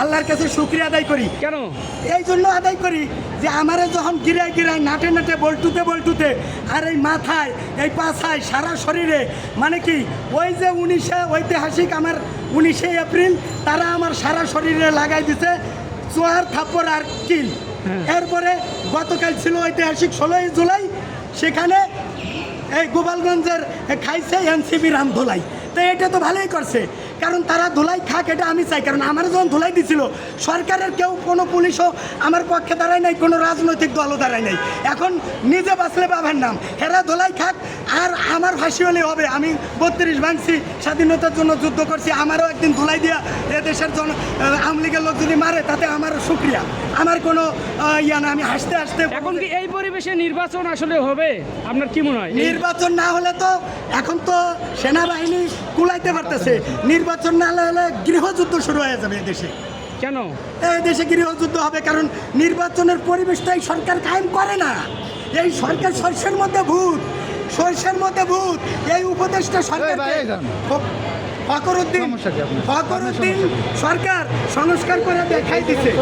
আল্লাহর কাছে শুকরিয়া আদায় করি। কেন? এই জন্য আদায় করি যে আমারে যখন গিরায় গিরায় নাটে নাটে বল্টুতে আর এই মাথায় এই পাছায় সারা শরীরে, মানে কি ওই যে 19 ঐতিহাসিক আমার 19 এপ্রিল তারা আমার সারা শরীরে লাগাই দিছে চোয়ার থাপ্পড় আর কিল। এরপরে গতকাল ছিল ঐতিহাসিক 16 জুলাই, সেখানে এই গোপালগঞ্জের খাইছে এনসিপি রাম ধোলাই। তো এটা তো ভালোই করছে, কারণ তারা ধুলাই খাক, এটা আমি চাই। কারণ আমার যখন ধুলাই দিছিল সরকারের কেউ কোনো পুলিশও আমার পক্ষে দাঁড়ায় নাই, কোনো রাজনৈতিক দলও দাঁড়ায় নাই। এখন নিজে বাঁচলে বাবার নাম, হেরা ধুলাই খাক আর আমার ফাঁসি হলে হবে। আমি 32 ভাঙছি, স্বাধীনতার জন্য যুদ্ধ করছি, আমারও একদিন ধুলাই দিয়া এদেশের জন আওয়ামী লীগের লোক যদি মারে তাতে আমার শুক্রিয়া, আমার কোনো ইয়া না। আমি হাসতে হাসতে এখন কি এই পরিবেশে নির্বাচন আসলে হবে আপনার কি মনে হয়? নির্বাচন না হলে তো এখন তো সেনাবাহিনী কুলাইতে পারতেছে, নির্বাচন না হলে গৃহযুদ্ধ শুরু হয়ে যাবে এদেশে। কেন? এই দেশে গৃহযুদ্ধ হবে, কারণ নির্বাচনের পরিবেশটাই সরকার কায়েম করে না। এই সরকার শস্যের মধ্যে ভূত, শস্যের মধ্যে ভূত। এই উপদেশটা সরকার ফখরুদ্দিন সরকার সংস্কার করে দেখাই দিচ্ছে।